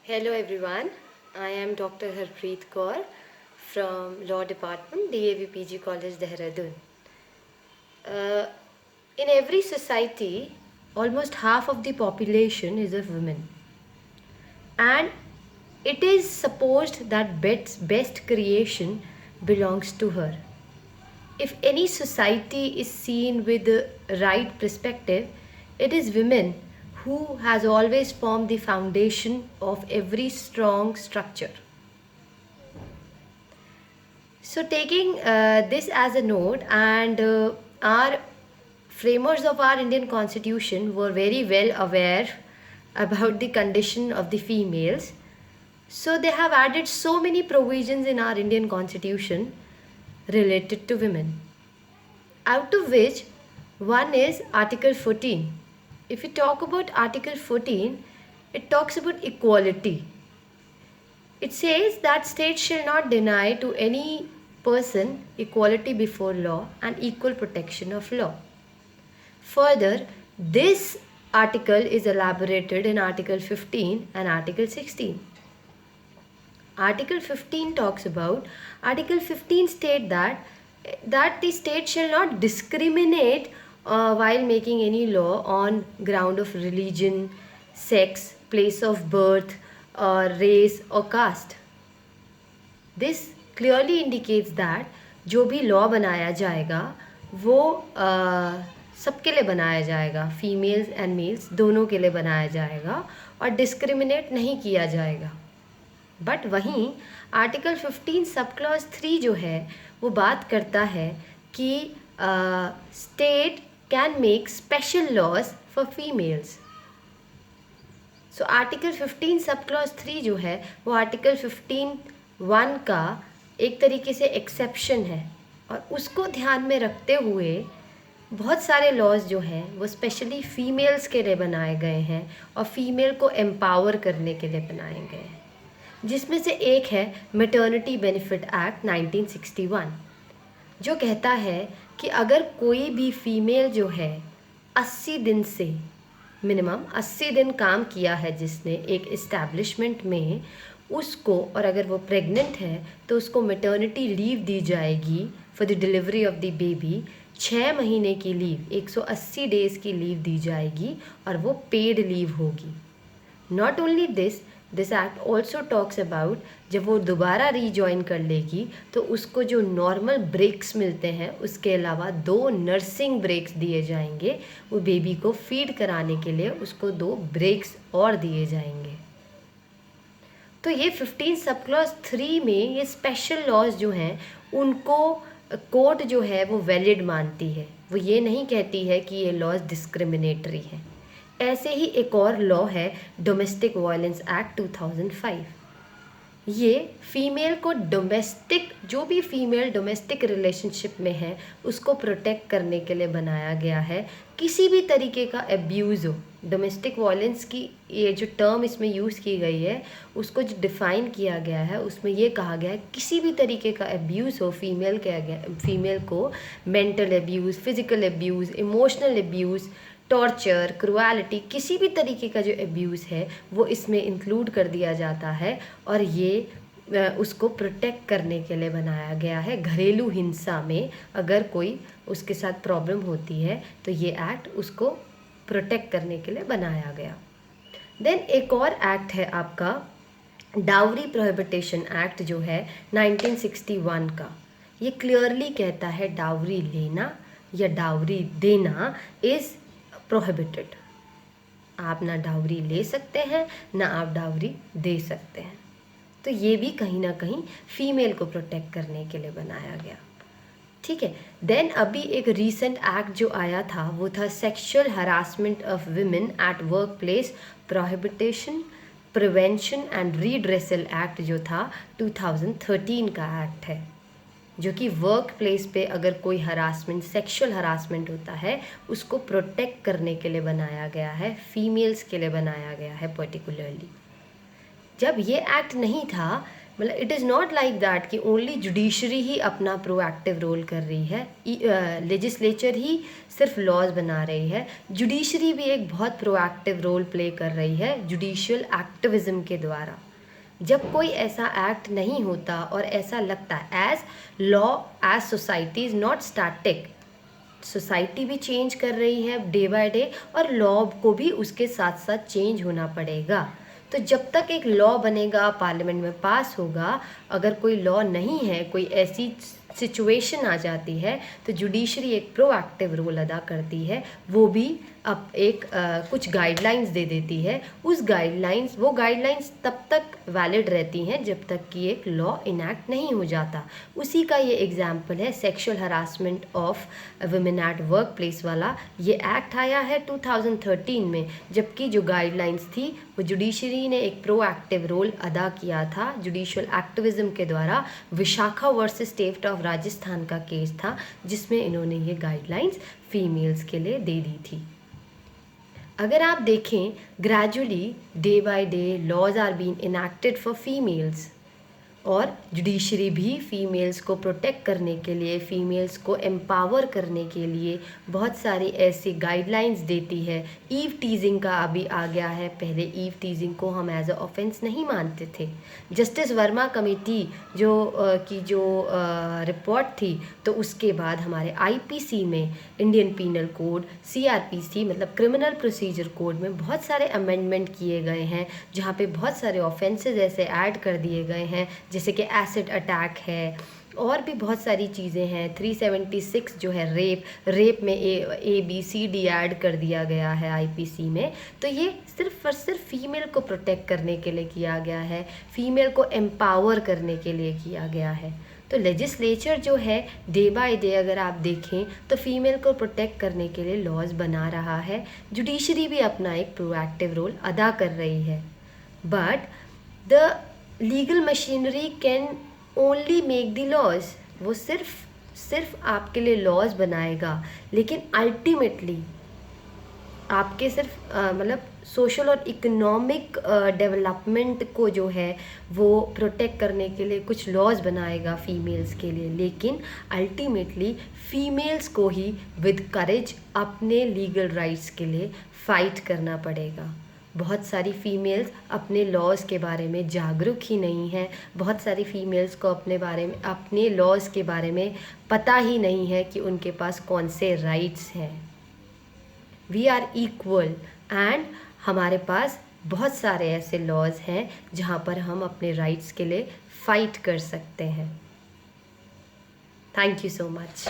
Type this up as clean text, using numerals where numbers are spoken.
Hello everyone, I am Dr. Harpreet Kaur from Law Department, DAV PG College, Dehradun. In every society, almost half of the population is of women, and it is supposed that best creation belongs to her. If any society is seen with the right perspective, it is women who has always formed the foundation of every strong structure. So, taking this as a note, and our framers of our Indian Constitution were very well aware about the condition of the females. So, they have added so many provisions in our Indian Constitution related to women, out of which one is Article 14. If you talk about Article 14, it talks about equality. It says that states shall not deny to any person equality before law and equal protection of law. Further, this article is elaborated in Article 15 and Article 16. Article 15 talks about, Article 15 state that the state shall not discriminate while making any law on ground of religion, sex, place of birth, or race or caste. This clearly indicates that जो भी law बनाया जाएगा वो सबके लिए बनाया जाएगा, females and mails दोनों के लिए बनाया जाएगा और डिस्क्रिमिनेट नहीं किया जाएगा. बट वहीं आर्टिकल 15 सब क्लॉज 3 जो है वो बात करता है कि state can make special laws for females. So article 15 sub clause 3 जो है वो आर्टिकल 15(1) का एक तरीके से एक्सेप्शन है, और उसको ध्यान में रखते हुए बहुत सारे लॉज जो हैं वो स्पेशली फीमेल्स के लिए बनाए गए हैं और फीमेल को एम्पावर करने के लिए बनाए गए हैं, जिसमें से एक है मैटरनिटी बेनिफिट एक्ट 1961, जो कहता है कि अगर कोई भी फीमेल जो है 80 दिन से मिनिमम 80 दिन काम किया है जिसने एक इस्टेब्लिशमेंट में, उसको, और अगर वो प्रेग्नेंट है तो उसको मैटरनिटी लीव दी जाएगी for the delivery of the baby. 6 महीने की लीव, 180 डेज़ की लीव दी जाएगी और वो पेड लीव होगी. Not only this act also talks about जब वो दोबारा रीजॉइन कर लेगी तो उसको जो नॉर्मल ब्रेक्स मिलते हैं उसके अलावा 2 नर्सिंग ब्रेक्स दिए जाएंगे. वो बेबी को फीड कराने के लिए उसको 2 ब्रेक्स और दिए जाएंगे. तो ये 15 सब क्लॉज 3 में ये स्पेशल लॉज जो हैं उनको कोर्ट जो है वो वैलिड मानती है. वो ये नहीं कहती है कि ये लॉज डिस्क्रिमिनेटरी हैं. ऐसे ही एक और लॉ है डोमेस्टिक वायलेंस एक्ट 2005. ये फीमेल को डोमेस्टिक, जो भी फीमेल डोमेस्टिक रिलेशनशिप में है उसको प्रोटेक्ट करने के लिए बनाया गया है. किसी भी तरीके का एब्यूज़ हो, डोमेस्टिक वायलेंस की ये जो टर्म इसमें यूज़ की गई है उसको जो डिफ़ाइन किया गया है उसमें ये कहा गया है किसी भी तरीके का एब्यूज़ हो फीमेल को, mental abuse, physical abuse, emotional abuse, torture, cruelty, किसी भी तरीके का जो एब्यूज़ है वो इसमें इंक्लूड कर दिया जाता है. और ये उसको प्रोटेक्ट करने के लिए बनाया गया है. घरेलू हिंसा में अगर कोई उसके साथ प्रॉब्लम होती है तो ये एक्ट उसको प्रोटेक्ट करने के लिए बनाया गया. देन एक और एक्ट है आपका डाउरी प्रोहिबिटेशन एक्ट जो है 1961 का. ये क्लियरली कहता है डाउरी लेना या डाउरी देना इज़ प्रोहिबिटेड. आप ना डाउरी ले सकते हैं ना आप डाउरी दे सकते हैं. तो ये भी कहीं ना कहीं फीमेल को प्रोटेक्ट करने के लिए बनाया गया. ठीक है. देन अभी एक रीसेंट एक्ट जो आया था वो था sexual harassment of women at work place prohibition, prevention and redressal act जो था 2013 का एक्ट है, जो कि वर्क प्लेस पे अगर कोई हरासमेंट, सेक्सुअल हरासमेंट होता है उसको प्रोटेक्ट करने के लिए बनाया गया है, फीमेल्स के लिए बनाया गया है पर्टिकुलरली. जब ये एक्ट नहीं था मतलब it is not like that कि ओनली जुडिशरी ही अपना प्रोएक्टिव रोल कर रही है, लेजिस्लेचर ही सिर्फ लॉज बना रही है, जुडिशरी भी एक बहुत प्रोएक्टिव रोल प्ले कर रही है जुडिशियल एक्टिविज्म के द्वारा। जब कोई ऐसा एक्ट नहीं होता और ऐसा लगता है as law as society is not static, society भी चेंज कर रही है डे बाय डे और लॉ को भी उसके साथ साथ चेंज होना पड़ेगा। तो जब तक एक लॉ बनेगा, पार्लियामेंट में पास होगा, अगर कोई लॉ नहीं है, कोई ऐसी सिचुएशन आ जाती है, तो जुडिशरी एक प्रोएक्टिव रोल अदा करती है। वो भी अब एक कुछ गाइडलाइंस दे देती है। वो गाइडलाइंस तब तक वैलिड रहती हैं जब तक कि एक लॉ इनैक्ट नहीं हो जाता। उसी का ये एग्जाम्पल है sexual harassment of women at work place वाला। ये एक्ट आया है 2013 में, जबकि जो गाइडलाइंस थी वो जुडिशरी ने एक प्रोएक्टिव रोल अदा किया था जुडिशियल एक्टिविज्म के द्वारा। Vishakha versus state of Rajasthan का केस था जिसमें इन्होंने ये गाइडलाइंस फीमेल्स के लिए दे दी थी। अगर आप देखें, gradually day by day laws are being enacted for females, और जुडिशरी भी फीमेल्स को प्रोटेक्ट करने के लिए, फीमेल्स को एम्पावर करने के लिए बहुत सारी ऐसी गाइडलाइंस देती है। ईव टीजिंग का अभी आ गया है, पहले ईव टीजिंग को हम एज अ ऑफेंस नहीं मानते थे। जस्टिस वर्मा कमेटी की जो रिपोर्ट थी, तो उसके बाद हमारे आईपीसी में, इंडियन पीनल कोड, सीआरपीसी मतलब क्रिमिनल प्रोसीजर कोड में बहुत सारे अमेंडमेंट किए गए हैं, जहाँ पे बहुत सारे ऑफेंसेस ऐसे ऐड कर दिए गए हैं, जैसे कि एसिड अटैक है, और भी बहुत सारी चीज़ें हैं। 376 जो है रेप में ABCD ऐड कर दिया गया है आईपीसी में। तो ये सिर्फ और सिर्फ फीमेल को प्रोटेक्ट करने के लिए किया गया है, फीमेल को एम्पावर करने के लिए किया गया है। तो लेजिस्लेचर जो है डे बाय डे अगर आप देखें तो फीमेल को प्रोटेक्ट करने के लिए लॉज बना रहा है। जुडिशरी भी अपना एक प्रोएक्टिव रोल अदा कर रही है। But the legal machinery can only make the laws. वो सिर्फ आपके लिए लॉज बनाएगा, लेकिन अल्टीमेटली आपके सिर्फ मतलब सोशल और इकोनॉमिक डेवलपमेंट को जो है वो प्रोटेक्ट करने के लिए कुछ लॉज बनाएगा फीमेल्स के लिए, लेकिन अल्टीमेटली फीमेल्स को ही विद करेज अपने लीगल राइट्स के लिए फाइट करना पड़ेगा। बहुत सारी फीमेल्स अपने लॉज़ के बारे में जागरूक ही नहीं हैं, बहुत सारी फीमेल्स को अपने लॉज़ के बारे में पता ही नहीं है कि उनके पास कौन से राइट्स हैं। वी आर इक्वल एंड हमारे पास बहुत सारे ऐसे लॉज हैं जहाँ पर हम अपने राइट्स के लिए फ़ाइट कर सकते हैं। Thank you so much.